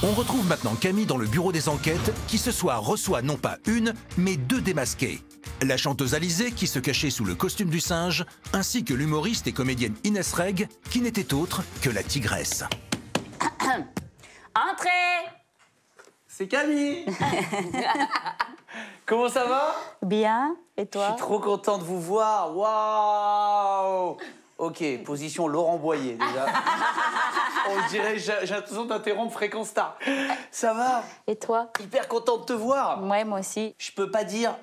On retrouve maintenant Camille dans le bureau des enquêtes qui ce soir reçoit non pas une, mais deux démasqués. La chanteuse Alizée qui se cachait sous le costume du singe, ainsi que l'humoriste et comédienne Inès Reg qui n'était autre que la tigresse. Entrez! C'est Camille. Comment ça va? Bien, et toi? Je suis trop content de vous voir. Waouh! Ok, position Laurent Boyer déjà. On dirait, j'ai l'impression d'interrompre Fréquence Star. Ça va? Et toi? Hyper content de te voir. Ouais, moi aussi. Je peux pas dire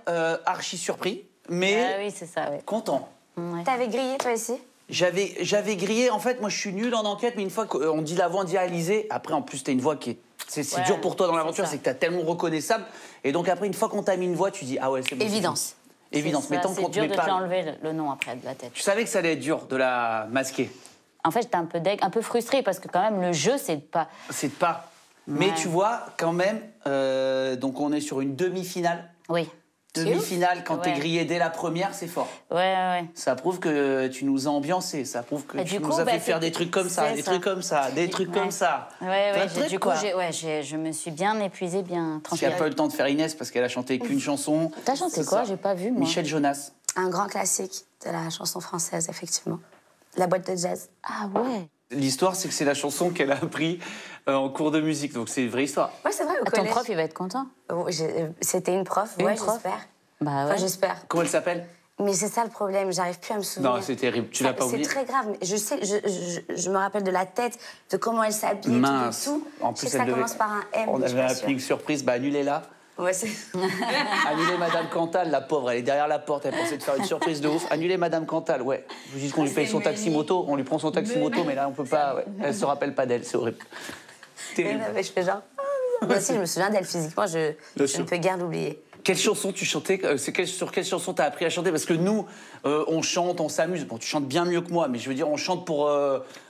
archi surpris, mais Ah oui, c'est ça, ouais. content. Ouais. T'avais grillé toi aussi? J'avais grillé, en fait, moi je suis nul en enquête, mais une fois qu'on dit la voix, on dit Alizée. Après, en plus, t'as une voix qui est. C'est Ouais, dur pour toi dans l'aventure, c'est c'est que t'as tellement reconnaissable. Et donc après, une fois qu'on t'a mis une voix, tu dis ah ouais, c'est bon. Évidence. Évidence, mais tant qu'on C'est te dur met de pas. te enlever le nom après de la tête. Tu savais que ça allait être dur de la masquer. En fait, j'étais un peu deg, un peu frustrée parce que quand même, le jeu, c'est de pas... C'est pas. Mais Ouais. tu vois, quand même, donc on est sur une demi-finale. Oui. Demi-finale, quand t'es Ouais. grillé dès la première, c'est fort. Ouais. Ça prouve que tu nous as ambiancé, ça prouve que Et tu du nous coup, as fait bah, faire des trucs comme ça, c'est des ça. trucs comme ça, des trucs comme ça. Ouais, Plein de trucs, du coup, quoi. je me suis bien épuisée, bien Parce qu'il n'y a tranquille. pas eu le temps de faire Inès parce qu'elle a chanté qu'une chanson. T'as chanté C'est quoi? ça. J'ai pas vu, moi. Michel Jonas. Un grand classique de la chanson française, effectivement. La boîte de jazz. Ah ouais. L'histoire, c'est que c'est la chanson qu'elle a appris en cours de musique, donc c'est une vraie histoire. Ouais, c'est vrai, au Ah, ton collège. prof, il va être content. Oh, c'était une prof, Une ouais, prof. j'espère. Bah ouais. Enfin, j'espère. Comment elle s'appelle? Mais c'est ça le problème, j'arrive plus à me souvenir. Non, c'est terrible, tu l'as pas oublié. C'est très grave, mais je sais, je me rappelle de la tête, de comment elle s'habille, Mince. tout. En Je plus, sais que ça commence par un M. On je suis avait pas un sûre. ping surprise, bah annulez-la. Ouais, c'est... Annulez Madame Cantal, la pauvre, elle est derrière la porte, elle pensait de faire une surprise de ouf. Annulez Madame Cantal, ouais. Vous dites qu'on lui paye son taxi moto, on lui prend son taxi moto, mais là on peut pas, ouais. Elle se rappelle pas d'elle, c'est horrible. Terrible. Mais je fais genre... Moi aussi, je me souviens d'elle physiquement, je sûr. ne peux guère l'oublier. Quelle chanson tu chantais? Sur quelle chanson t'as appris à chanter? Parce que nous, on chante, on s'amuse. Bon, tu chantes bien mieux que moi, mais je veux dire, on chante pour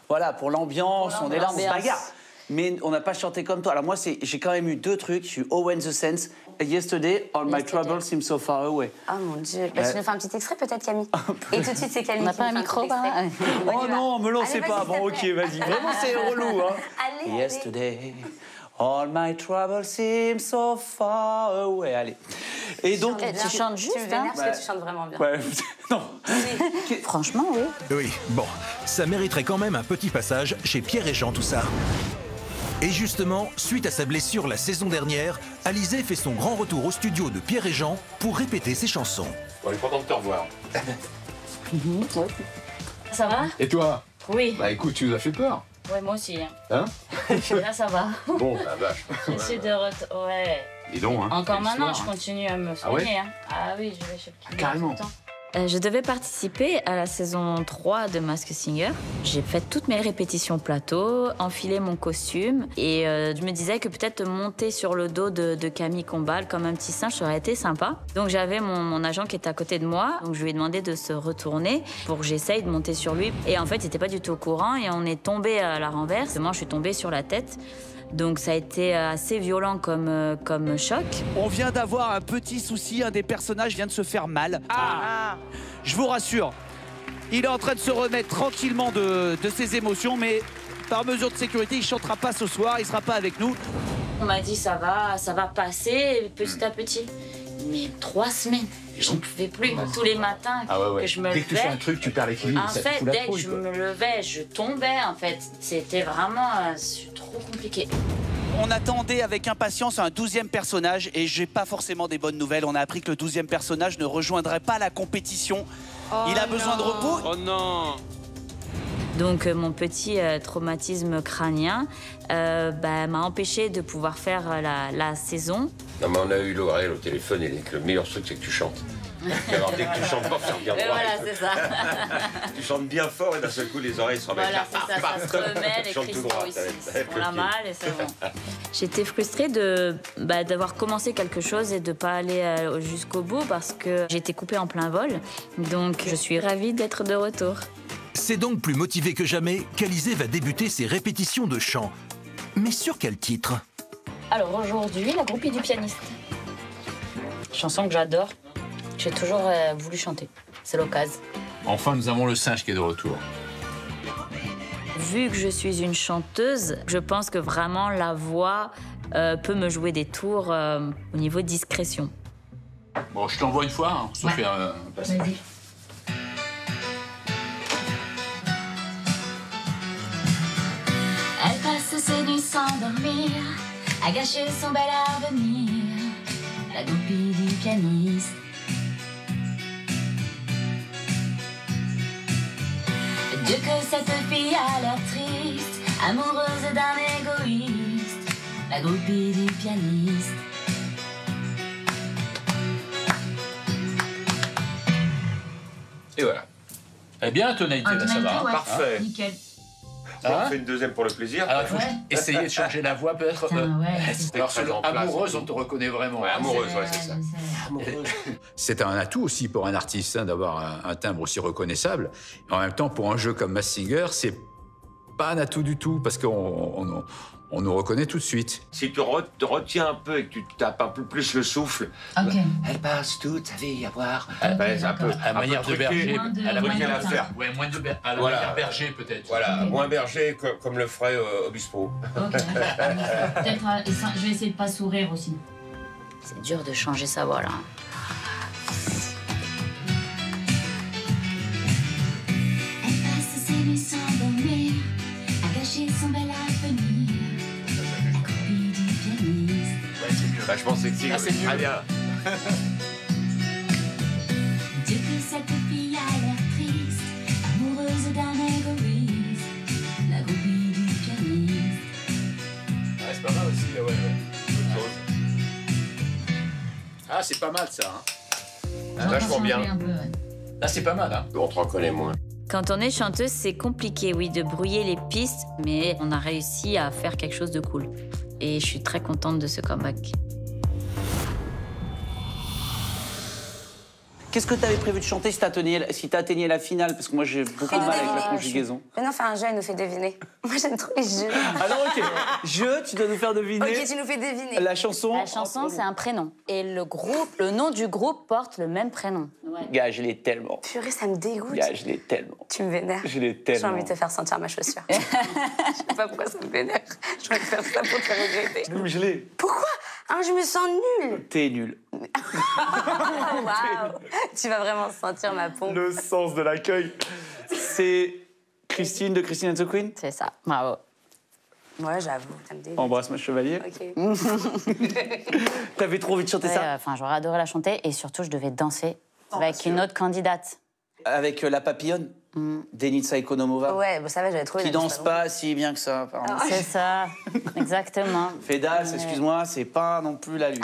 l'ambiance, on est là, on se bagarre. Mais on n'a pas chanté comme toi. Alors moi, j'ai quand même eu deux trucs. J'ai eu Oh When the Sense, Yesterday, All My Troubles Seem So Far Away. Oh mon Dieu. Bah, tu nous fais un petit extrait peut-être, Camille? Et tout de suite, c'est Camille. On n'a qui pas nous un fait micro, petit bah extrait. Oh non, me lancez Allez, pas. vas-y, Bon, s'il te ok, plaît. vas-y. Vraiment, c'est relou, hein. Allez, Yesterday, all my troubles seem so far away. Allez. Et donc, Tu chantes juste, Tu me vénères hein? parce que tu chantes vraiment bien. ouais, non. Franchement, oui. Oui, bon, ça mériterait quand même un petit passage chez Pierre et Jean tout ça. Et justement, suite à sa blessure la saison dernière, Alizée fait son grand retour au studio de Pierre et Jean pour répéter ses chansons. On est content de te revoir. Ça va? Et toi? Oui. Bah écoute, tu nous as fait peur. Ouais, moi aussi. Hein? Là, ça va. Bon, la vache. J'essaie de retourner. Ouais. Dis donc, hein. Encore quelle maintenant, je histoire, hein. continue à me Ah ouais soigner. Ah oui, je vais chez le kiné carrément. tout le temps. Je devais participer à la saison 3 de Masked Singer. J'ai fait toutes mes répétitions plateau, enfilé mon costume et je me disais que peut-être monter sur le dos de Camille Combal comme un petit singe, ça aurait été sympa. Donc j'avais mon agent qui était à côté de moi, donc je lui ai demandé de se retourner pour que j'essaye de monter sur lui. Et en fait, il n'était pas du tout au courant et on est tombé à la renverse. Moi, je suis tombée sur la tête. Donc ça a été assez violent comme choc. On vient d'avoir un petit souci, un des personnages vient de se faire mal. Je vous rassure, il est en train de se remettre tranquillement de ses émotions, mais par mesure de sécurité, il ne chantera pas ce soir, il ne sera pas avec nous. On m'a dit ça va passer petit à petit. Mais 3 semaines, j'en pouvais plus. Tous les matins que je me Dès que tu fais un levais. truc, tu perds l'équilibre. En ça te fait, fout la dès que trouille, je quoi. me levais, je tombais. En fait, c'était vraiment trop compliqué. On attendait avec impatience un 12e personnage et j'ai pas forcément des bonnes nouvelles. On a appris que le 12e personnage ne rejoindrait pas la compétition. Il a besoin de repos. Oh non! Donc mon petit traumatisme crânien m'a empêché de pouvoir faire la saison. Non, mais on a eu Laurel au téléphone et le meilleur truc, c'est que tu chantes. Alors, dès que tu chantes fort, ça revient droit. Voilà, c'est ça. Tu chantes bien fort et d'un seul coup, les oreilles se remettent. Voilà, c'est ça, ça se remet, les Chante tout cristaux droit, ici, t'as on l'a mal et c'est bon. J'étais frustrée d'avoir commencé quelque chose et de ne pas aller jusqu'au bout parce que j'ai été coupée en plein vol. Donc je suis ravie d'être de retour. C'est donc plus motivé que jamais qu'Alizée va débuter ses répétitions de chant. Mais sur quel titre? Alors aujourd'hui, la groupie du pianiste. Chanson que j'adore. J'ai toujours voulu chanter. C'est l'occasion. Enfin, nous avons le singe qui est de retour. vu que je suis une chanteuse, je pense que vraiment la voix peut me jouer des tours au niveau discrétion. Bon, je t'envoie une fois, hein, ça fait un passage. Vas-y. Elle passe ses nuits sans dormir, à gâcher son bel avenir, la goupille du pianiste. Dieu que cette fille a l'air triste, amoureuse d'un égoïste, la goupille du pianiste. Et voilà. Eh bien, tonalité, là, ça va. Ouais. Parfait. Nickel. Bon, on fait une deuxième pour le plaisir. Alors, il faut essayer de changer la voix, peut-être. Alors, sur en place, amoureuse, et on te reconnaît vraiment. Ouais, amoureuse, ouais, c'est ça. C'est un atout aussi pour un artiste hein, d'avoir un timbre aussi reconnaissable. En même temps, pour un jeu comme Masked Singer, c'est pas un atout du tout parce qu'on nous reconnaît tout de suite. Si tu te retiens un peu et que tu tapes un peu plus le souffle, Ok. elle passe toute sa vie à voir. C'est un peu, à manière de berger. à la manière à faire. Ouais, moins de à la Voilà. manière berger, peut-être. Voilà, moins berger comme le ferait Obispo. Ok. Peut-être, je vais essayer de pas sourire aussi. C'est dur de changer sa voix là. Elle passe ses nuits sans dormir, à gâcher son bel avenir, la goupille du pianiste. Ouais, c'est mieux. Bah, je pense que c'est c'est mieux. très bien. Dieu que cette fille a l'air triste, amoureuse d'un égoïste, la goupille du pianiste. Ouais, c'est pas mal aussi, ouais. Ah, c'est pas mal, ça. Hein. Vachement bien. Un peu, ouais. Là, c'est pas mal, hein. On te reconnaît moins. Quand on est chanteuse, c'est compliqué, oui, de brouiller les pistes, mais on a réussi à faire quelque chose de cool. Et je suis très contente de ce comeback. Qu'est-ce que tu avais prévu de chanter si tu atteignais la finale? Parce que moi, j'ai beaucoup de mal avec la conjugaison. Maintenant, fais un jeu, elle nous fait deviner. Moi, j'aime trop les jeux. Alors, ok. Tu dois nous faire deviner Ok, tu nous fais deviner. la chanson. La chanson, c'est un prénom. Et le nom du groupe porte le même prénom. Gars, je l'ai tellement. Purée, ça me dégoûte. Gars, je l'ai tellement. Tu me vénères. Je l'ai J'ai tellement. envie de te faire sentir ma chaussure. Je sais pas pourquoi ça me vénère. J'ai envie de faire ça pour te faire regretter. Je l'ai. Pourquoi? Hein, je me sens nulle. T'es nul. Waouh. Tu vas vraiment sentir ma pompe. Le sens de l'accueil. C'est Christine de Christine and the Queen. C'est ça, bravo. Ouais, j'avoue, ça me dégoûte. Embrasse ma chevalier. Ok. T'avais trop envie de chanter ça Enfin, j'aurais adoré la chanter et surtout, je devais danser avec une autre candidate. avec la papillonne Denitsa Ekonomova. Ouais, bon, ça va, j'avais trouvé. Qui mais c'est danse bon. pas si bien que ça, apparemment. C'est ça, exactement. Fedas, excuse-moi, c'est pas non plus la lune.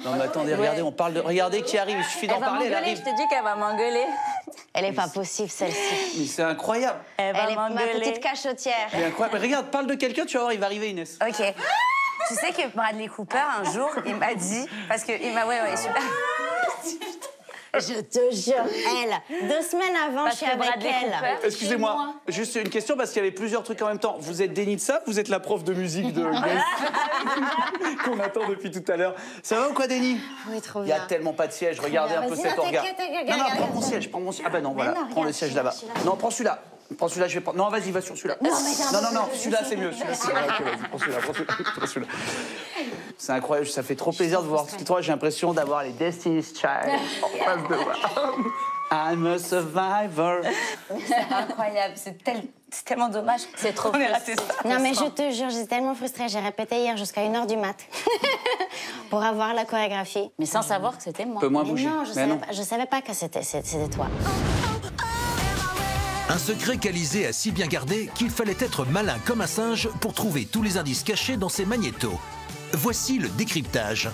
Non mais attendez, regardez, on parle de... Regardez qui arrive, il suffit d'en parler, elle arrive. Je te dis qu'elle va m'engueuler. Elle est pas possible, celle-ci. Mais c'est incroyable. Elle va Elle est ma m'engueuler. petite cachotière. C'est incroyable. Mais regarde, parle de quelqu'un, tu vas voir, il va arriver Inès. Ok. Tu sais que Bradley Cooper, un jour, il m'a dit... Parce que il m'a... Ouais, super. Je te jure, elle. 2 semaines avant, je suis avec Bradley elle. Cooper- Excusez-moi, juste une question parce qu'il y avait plusieurs trucs en même temps. Vous êtes Denitsa, vous êtes la prof de musique de Grace qu'on attend depuis tout à l'heure. Ça va ou quoi, Denis? Oui, trop Il y a bien. tellement pas de siège, regardez un peu Vas-y, cet non, orga. t'inquiète, Non, non, regarde, prends mon regarde. siège, prends mon siège. Ah ben non, voilà, non, prends le regarde, siège celui-là, là-bas. celui-là. Non, prends celui-là. Prends celui-là, je vais prendre. Non, vas-y, va sur celui-là. Non, mais Non, non, celui-là, c'est mieux. Celui-là, c'est mieux. Ok, vas-y, prends celui-là, prends celui-là. C'est incroyable, ça fait trop plaisir de voir toi. J'ai l'impression d'avoir les Destiny's Child en face de moi. I'm a survivor. C'est incroyable, c'est tellement dommage. C'est trop On est raté ça. Non, mais je te jure, j'étais tellement frustrée. J'ai répété hier jusqu'à 1h du mat pour avoir la chorégraphie. Mais sans savoir que c'était moi. Un peu moins Mais bouger. non, Mais je savais pas que c'était toi. Un secret qu'Alizée a si bien gardé qu'il fallait être malin comme un singe pour trouver tous les indices cachés dans ses magnétos. Voici le décryptage.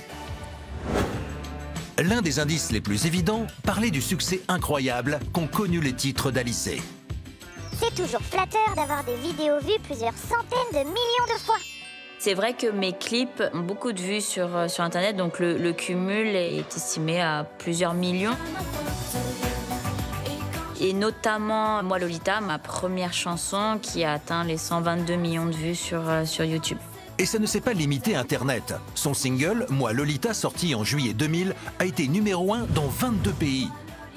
L'un des indices les plus évidents parlait du succès incroyable qu'ont connu les titres d'Alizée. C'est toujours flatteur d'avoir des vidéos vues plusieurs centaines de millions de fois. C'est vrai que mes clips ont beaucoup de vues sur Internet, donc le cumul est estimé à plusieurs millions. Et notamment, moi, Lolita, ma première chanson qui a atteint les 122 millions de vues sur YouTube. Et ça ne s'est pas limité à Internet. Son single, Moi Lolita, sorti en juillet 2000, a été numéro 1 dans 22 pays.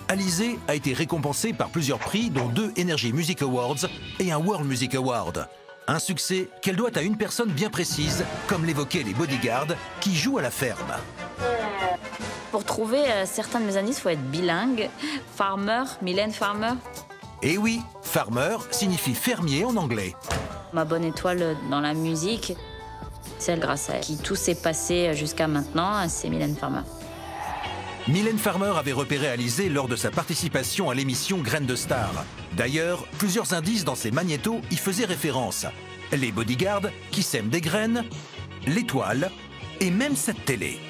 Alizée a été récompensée par plusieurs prix, dont 2 Energy Music Awards et un World Music Award. Un succès qu'elle doit à une personne bien précise, comme l'évoquaient les bodyguards, qui jouent à la ferme. Pour trouver certains de mes indices, il faut être bilingue. Farmer, Mylène Farmer. Et oui, farmer signifie fermier en anglais. Ma bonne étoile dans la musique, c'est elle grâce à elle. Qui tout s'est passé jusqu'à maintenant, c'est Mylène Farmer. Mylène Farmer avait repéré Alizée lors de sa participation à l'émission Graines de Star. D'ailleurs, plusieurs indices dans ses magnétos y faisaient référence. Les bodyguards qui sèment des graines, l'étoile et même cette télé.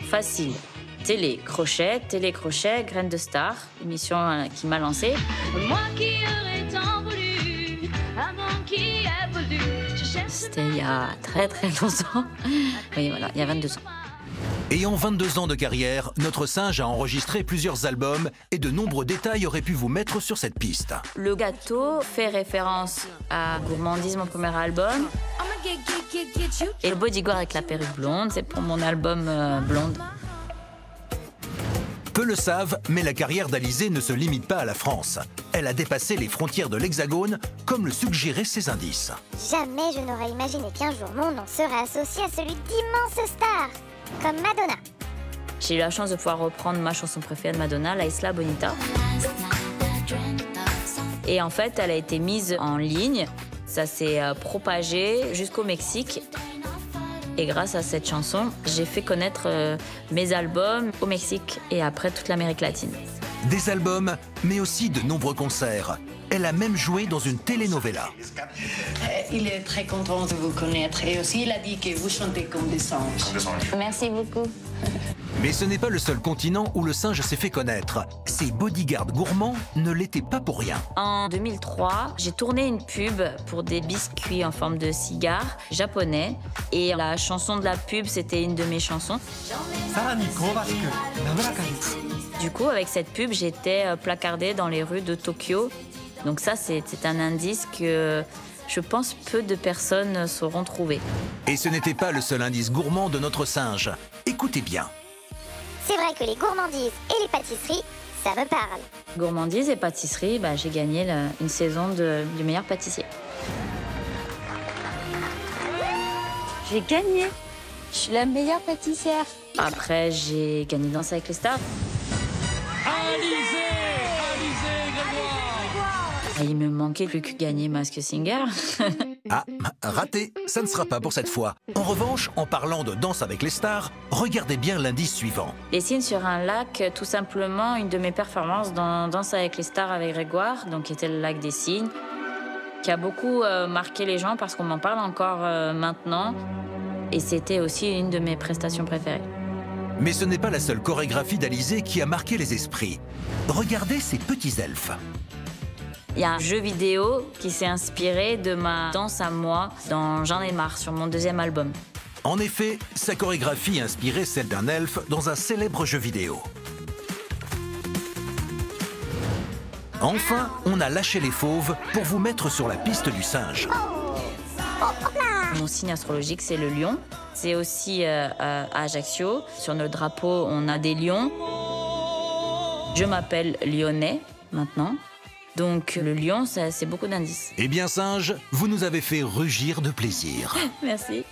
Facile. Télé, crochet, Graines de Star, émission qui m'a lancée. Moi qui aurais tant voulu, avant qui a voulu. C'était il y a très longtemps. Oui, voilà, il y a 22 ans. Et en 22 ans de carrière, notre singe a enregistré plusieurs albums et de nombreux détails auraient pu vous mettre sur cette piste. Le gâteau fait référence à Gourmandise, mon premier album. Et le bodyguard avec la perruque blonde, c'est pour mon album Blonde. Peu le savent, mais la carrière d'Alizée ne se limite pas à la France. Elle a dépassé les frontières de l'Hexagone, comme le suggéraient ses indices. Jamais je n'aurais imaginé qu'un jour mon nom serait associé à celui d'immenses stars, comme Madonna. J'ai eu la chance de pouvoir reprendre ma chanson préférée de Madonna, La Isla Bonita. Et en fait, elle a été mise en ligne. Ça s'est propagé jusqu'au Mexique. Et grâce à cette chanson, j'ai fait connaître mes albums au Mexique et après toute l'Amérique latine. Des albums, mais aussi de nombreux concerts. Elle a même joué dans une telenovela. Il est très content de vous connaître et aussi il a dit que vous chantez comme des singes. Merci beaucoup. Mais ce n'est pas le seul continent où le singe s'est fait connaître. Ses bodyguards gourmands ne l'étaient pas pour rien. En 2003, j'ai tourné une pub pour des biscuits en forme de cigare japonais. Et la chanson de la pub, c'était une de mes chansons. Du coup, avec cette pub, j'étais placardée dans les rues de Tokyo. Donc ça, c'est un indice que je pense peu de personnes sauront trouver. Et ce n'était pas le seul indice gourmand de notre singe. Écoutez bien. C'est vrai que les gourmandises et les pâtisseries, ça me parle. Gourmandise et pâtisserie, j'ai gagné une saison du meilleur pâtissier. J'ai gagné. Je suis la meilleure pâtissière. Après, j'ai gagné Danse avec les stars. Et il me manquait plus que gagner Masked Singer. Ah, raté, ça ne sera pas pour cette fois. En revanche, en parlant de Danse avec les stars, regardez bien l'indice suivant. Les cygnes sur un lac, tout simplement, une de mes performances dans Danse avec les stars avec Grégoire, donc qui était le lac des cygnes, qui a beaucoup marqué les gens parce qu'on m'en parle encore maintenant. Et c'était aussi une de mes prestations préférées. Mais ce n'est pas la seule chorégraphie d'Alizée qui a marqué les esprits. Regardez ces petits elfes. Il y a un jeu vidéo qui s'est inspiré de ma danse à moi dans J'en ai marre, sur mon deuxième album. En effet, sa chorégraphie inspirait celle d'un elfe dans un célèbre jeu vidéo. Enfin, on a lâché les fauves pour vous mettre sur la piste du singe. Mon signe astrologique, c'est le lion. C'est aussi à Ajaccio. Sur notre drapeau, on a des lions. Je m'appelle Lyonnais, maintenant. Donc le lion, c'est beaucoup d'indices. Eh bien, singe, vous nous avez fait rugir de plaisir. Merci.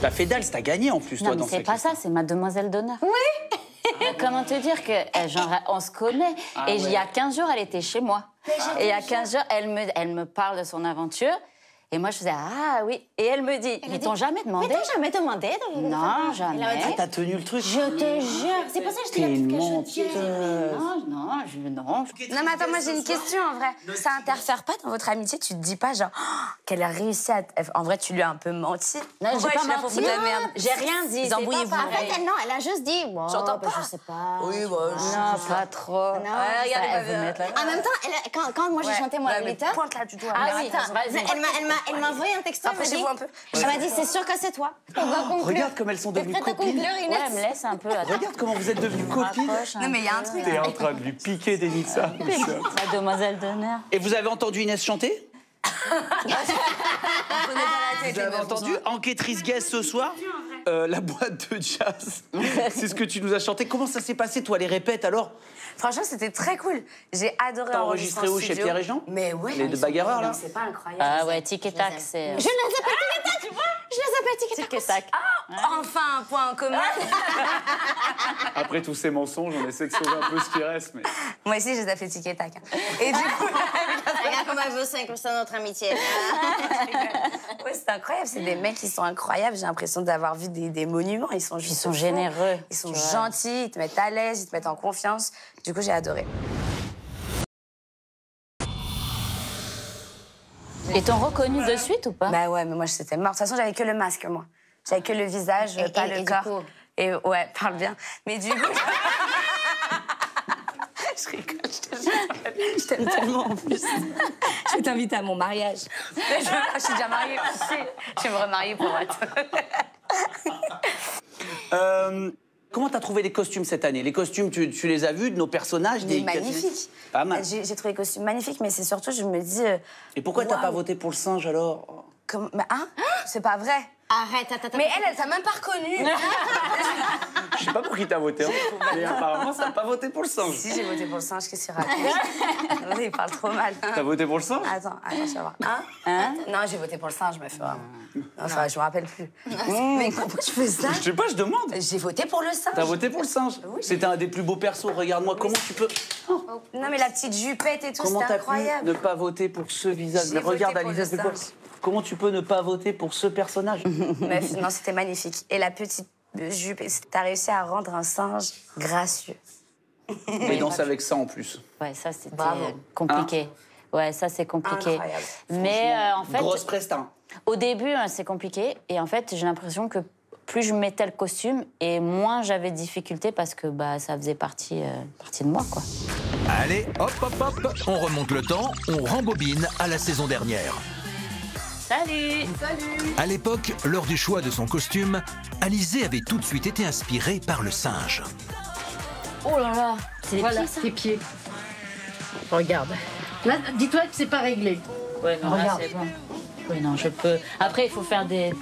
T'as fait Dals, t'as gagné en plus, Non, toi, mais dans c'est pas ça, c'est ma demoiselle d'honneur. Oui. Comment te dire que, genre, on se connaît. Et il y a 15 jours, elle était chez moi. Et il y a 15 jours, elle me parle de son aventure. Et moi, je faisais, ah oui. Et elle me dit, ils t'ont jamais demandé? Mais t'as jamais demandé? Non, jamais. Ah, t'as tenu le truc. Je te jure. C'est pour ça que je te l'ai dit que je tiens. Non. Non, mais attends, moi j'ai une question en vrai. Ça interfère pas dans votre amitié? Tu te dis pas genre qu'elle a réussi à... En vrai, tu lui as un peu menti. Non, j'ai pas menti. J'ai rien dit. Ils embrouillez-vous. En fait, non, elle a juste dit. Bon, j'entends pas. Je sais pas. Oui, non, pas trop. Non, regarde, elle veut mettre là. En même temps, quand moi j'ai chanté moi à 8h. Pointe là du doigt. Ah oui, elle m'a envoyé un texto. Elle m'a dit, c'est sûr que c'est toi. Regarde comme elles sont devenues copines. Ouais, elle me laisse un peu. Regarde comment vous êtes devenues copines. Non, mais il y a un truc. T'es en train de lui piquer des nids, ça. La demoiselle d'honneur. Et vous avez entendu Inès chanter? Vous avez entendu Enquêtrice guest ce soir? La boîte de jazz, c'est ce que tu nous as chanté. Comment ça s'est passé, toi, les répètes, alors? Franchement, c'était très cool. J'ai adoré enregistrer où, chez Pierre et Jean? Mais ouais. Les deux bagarreurs, là? C'est pas incroyable. Ah ouais, tic et tac, c'est... Je les appelle tic et tac, tu vois? Je les appelle tic et tac. Enfin, un point en commun. Après tous ces mensonges, on essaie de sauver un peu ce qui reste, mais... Moi aussi, je les appelle tic et tac. Et du coup... Regarde comme elle veut s'incruster notre amitié. Ouais, c'est incroyable. C'est des mecs qui sont incroyables. J'ai l'impression d'avoir vu des monuments. Ils sont généreux. Ils sont gentils, ils te mettent à l'aise, ils te mettent en confiance. Du coup, j'ai adoré. Ils t'ont reconnu de suite ou pas? Bah ouais, mais moi, j'étais morte. De toute façon, j'avais que le masque, moi. J'avais que le visage, pas le corps. Et ouais, parle bien. Mais du coup... Je rigole, je t'aime tellement en plus. Je vais t'inviter à mon mariage. Je suis déjà mariée, je vais me remarier pour être. Comment t'as trouvé les costumes cette année? Les costumes, tu les as vus de nos personnages? Magnifiques. Pas mal. J'ai trouvé les costumes magnifiques, mais c'est surtout, je me dis... Et pourquoi t'as pas voté pour le singe, alors? Mais hein? C'est pas vrai. Arrête, attends. Mais elle t'a même pas reconnue. Je sais pas pour qui t'as voté, hein. Mais apparemment, ça n'a pas voté pour le singe. Si, j'ai voté pour le singe, qu'est-ce qu'il raconte? Il parle trop mal. T'as voté pour le singe? Attends, je vais voir. Hein? Non, j'ai voté pour le singe, meuf. Enfin, je me rappelle plus. Mais pourquoi tu fais ça? Je sais pas, je demande. J'ai voté pour le singe. T'as voté pour le singe? Oui. C'était un des plus beaux persos. Regarde-moi, comment tu peux... Non, mais la petite jupette et tout, c'était incroyable. Comment t'as pu ne pas voter pour ce visage? Mais regarde, Alizée, c'est quoi? Comment tu peux ne pas voter pour ce personnage? Meuf, non, c'était magnifique. Et la petite jupe, t'as réussi à rendre un singe gracieux. Et danse avec ça en plus. Ouais, ça c'était compliqué. Ouais, ça c'est compliqué. Incroyable. Mais en fait... Grosse presta. Au début, c'est compliqué. Et en fait, j'ai l'impression que plus je mettais le costume et moins j'avais de difficultés parce que ça faisait partie de moi, quoi. Allez, hop, on remonte le temps, on rembobine à la saison dernière. Salut! À l'époque, lors du choix de son costume, Alizée avait tout de suite été inspirée par le singe. Oh là là! C'est les Voilà, pieds, ça? tes pieds. Regarde. Là, dis-toi que c'est pas réglé. Ouais, non, là, Regarde. c'est bon. Oui, non, je peux... Après, il faut faire des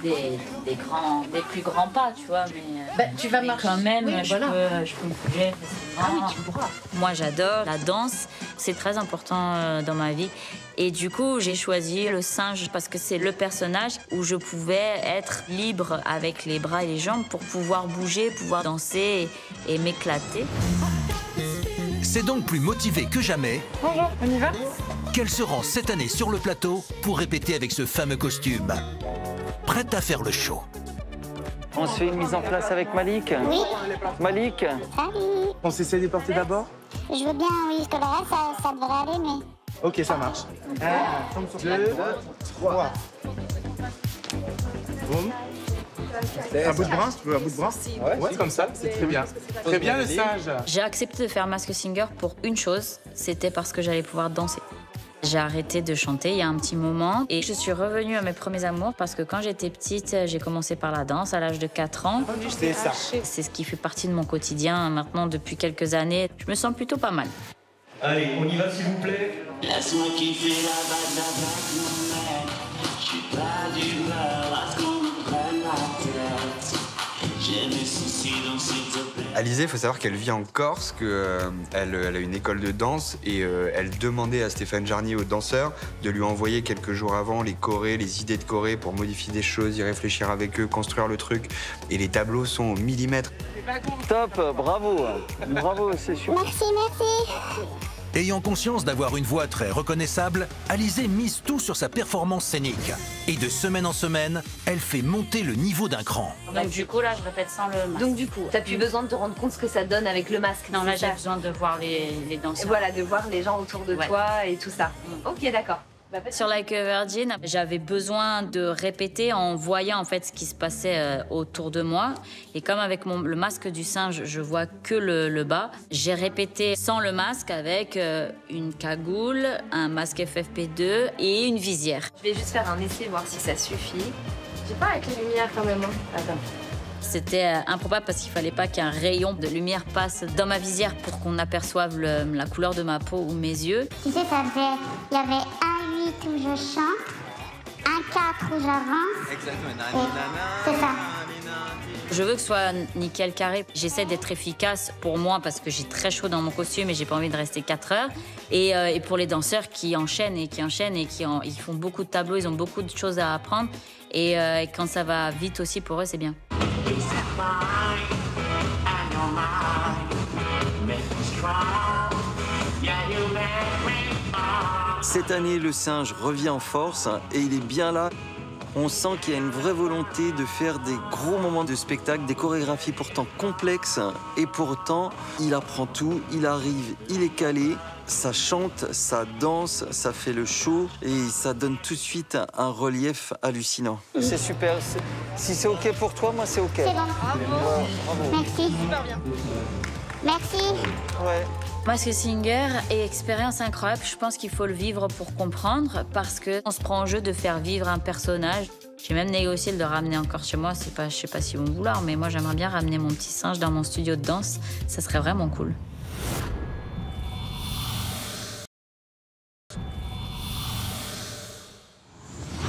plus grands pas, tu vois, mais... Tu vas marcher. Quand même, Oui, je peux me bouger. Ah oui, tu pourras. Moi, j'adore la danse. C'est très important dans ma vie. Et du coup, j'ai choisi le singe parce que c'est le personnage où je pouvais être libre avec les bras et les jambes pour pouvoir bouger, pouvoir danser et m'éclater. C'est donc plus motivée que jamais. Bonjour, on y va? Qu'elle se rend cette année sur le plateau pour répéter avec ce fameux costume. Prête à faire le show. On se fait une mise en place avec Malik? Oui. Malik? Salut. On s'essaie de porter d'abord? Je veux bien, oui, parce que le reste, ça devrait aller, mais... Ok, ça marche. 1, 2, 3. Boum. Un bout de bras? Tu veux un bout de bras? Ouais, comme ça, c'est très bien. Très bien le singe. J'ai accepté de faire Masked Singer pour une chose, c'était parce que j'allais pouvoir danser. J'ai arrêté de chanter il y a un petit moment et je suis revenue à mes premiers amours parce que quand j'étais petite, j'ai commencé par la danse à l'âge de 4 ans. C'est ça. C'est ce qui fait partie de mon quotidien maintenant depuis quelques années. Je me sens plutôt pas mal. Allez, on y va s'il vous plaît. Laisse-moi kiffer la vague, je suis pas d'humeur à ce qu'on me prenne la tête. J'ai mes soucis donc s'il te plaît. Alizée, il faut savoir qu'elle vit en Corse, qu'elle a une école de danse et elle demandait à Stéphane Jarnier, au danseur, de lui envoyer quelques jours avant les chorés, les idées de chorés pour modifier des choses, y réfléchir avec eux, construire le truc. Et les tableaux sont au millimètre. Top, bravo. Bravo, c'est sûr. Merci, merci. Ayant conscience d'avoir une voix très reconnaissable, Alizée mise tout sur sa performance scénique. Et de semaine en semaine, elle fait monter le niveau d'un cran. Donc du coup, là, je répète sans le masque. Donc du coup, t'as plus besoin de te rendre compte ce que ça donne avec le masque. Non, là, j'ai besoin de voir les danseurs. Et voilà, de voir les gens autour de toi et tout ça. Ok, d'accord. Sur Like a Virgin, j'avais besoin de répéter en voyant en fait ce qui se passait autour de moi. Et comme avec le masque du singe, je vois que le bas, j'ai répété sans le masque avec une cagoule, un masque FFP2 et une visière. Je vais juste faire un essai, voir si ça suffit. J'ai pas avec les lumières quand même. Attends. C'était improbable parce qu'il fallait pas qu'un rayon de lumière passe dans ma visière pour qu'on aperçoive la couleur de ma peau ou mes yeux. Tu sais, il y avait un 8 où je chante, un 4 où j'avance. Exactement. C'est ça. Je veux que ce soit nickel carré. J'essaie d'être efficace pour moi parce que j'ai très chaud dans mon costume et j'ai pas envie de rester 4 heures. Et pour les danseurs qui enchaînent et qui ils font beaucoup de tableaux, ils ont beaucoup de choses à apprendre. Et quand ça va vite aussi pour eux, c'est bien. Cette année, le singe revient en force et il est bien là. On sent qu'il y a une vraie volonté de faire des gros moments de spectacle, des chorégraphies pourtant complexes. Et pourtant, il apprend tout, il arrive, il est calé. Ça chante, ça danse, ça fait le show et ça donne tout de suite un relief hallucinant. C'est super. Si c'est OK pour toi, moi c'est OK. C'est bon. Bravo. Merci. Super bien. Merci. Ouais. Masked Singer et expérience incroyable. Je pense qu'il faut le vivre pour comprendre parce qu'on se prend en jeu de faire vivre un personnage. J'ai même négocié de le ramener encore chez moi. Je sais pas s'ils vont vouloir, mais moi j'aimerais bien ramener mon petit singe dans mon studio de danse. Ça serait vraiment cool.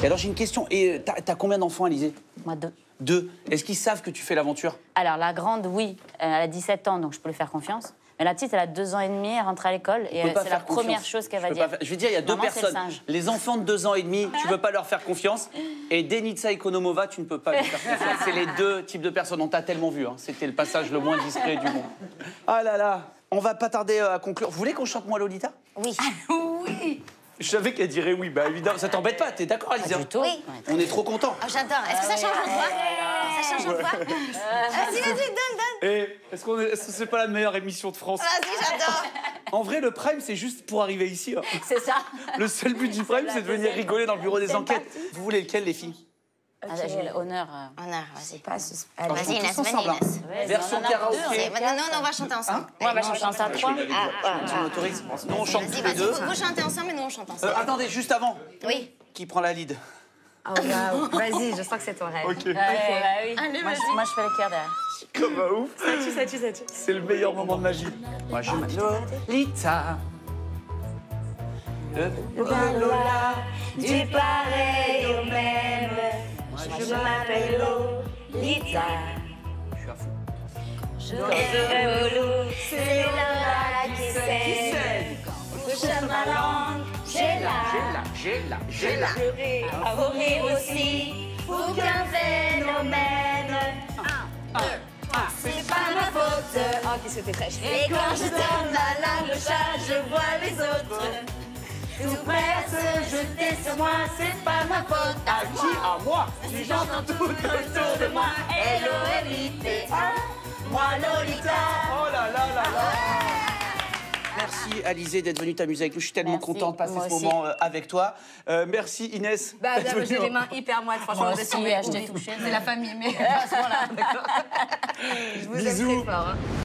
Et alors j'ai une question. Et t'as combien d'enfants, Alizée? Moi, 2. 2. Est-ce qu'ils savent que tu fais l'aventure? Alors, la grande, oui, elle a 17 ans, donc je peux lui faire confiance. Mais la petite, elle a 2 ans et demi, elle rentre à l'école et c'est la première chose qu'elle va dire. Je vais dire, il y a 2 Maman, c'est le personnes. singe. Les enfants de 2 ans et demi, tu ne peux pas leur faire confiance. Et Denitsa Ekonomova, tu ne peux pas lui faire confiance. C'est les 2 types de personnes. On t'a tellement vu. Hein. C'était le passage le moins discret du monde. Ah là là, on va pas tarder à conclure. Vous voulez qu'on chante Moi Lolita? Oui. Oui. Je savais qu'elle dirait oui. Bah évidemment, ça t'embête pas, t'es d'accord, Alizée? Oui. On est trop contents. Oh, j'adore. Est-ce que ça change de voix? Ça change de voix? Vas-y, donne. Et est-ce que c'est pas la meilleure émission de France? Vas-y, j'adore. En vrai, le Prime, c'est juste pour arriver ici. Hein. C'est ça. Le seul but du Prime, c'est de venir rigoler dans le bureau des enquêtes. Vous voulez lequel, les filles? J'ai l'honneur. Honneur, vas-y. Vas-y, Inès, vas-y, Inès. Version karaoké. Non, on va chanter ensemble. Moi, on va chanter à 3. Tu m'autorises? Nous, on chante tous les deux. Vous chantez ensemble et nous, on chante ensemble. Attendez, juste avant. Oui. Qui prend la lead? Oh, wow. Vas-y, je sens que c'est ton rêve. Ok. Oui. Allez, Moi, je fais le cœur derrière. Comme un ouf. Ça tue. C'est le meilleur moment de magie. Moi, je m'appelle Lolita. Lola, du pareil au même. Moi, je m'appelle Lolita. Je serai relou, c'est Lola qui sait. Touche à ma langue, j'ai la. À rire aussi, aucun phénomène. C'est pas ma faute. Oh, qu'est-ce que t'es fraîche. Et quand je tourne la langue au chat, je vois les autres. Tout prêt à se jeter sur moi, c'est pas ma faute. À qui? À moi? Si j'entends tout autour de moi, L-O-L-I-T-A, moi Lolita. Oh là là là là. Merci Alizée d'être venue t'amuser avec nous. Je suis tellement content de passer ce moment avec toi. Merci Inès. Bah, j'ai les mains hyper moites, franchement. Moi aussi, je t'ai touchée. C'est la famille, mais à ce moment-là, d'accord. Je vous aime très fort. Hein.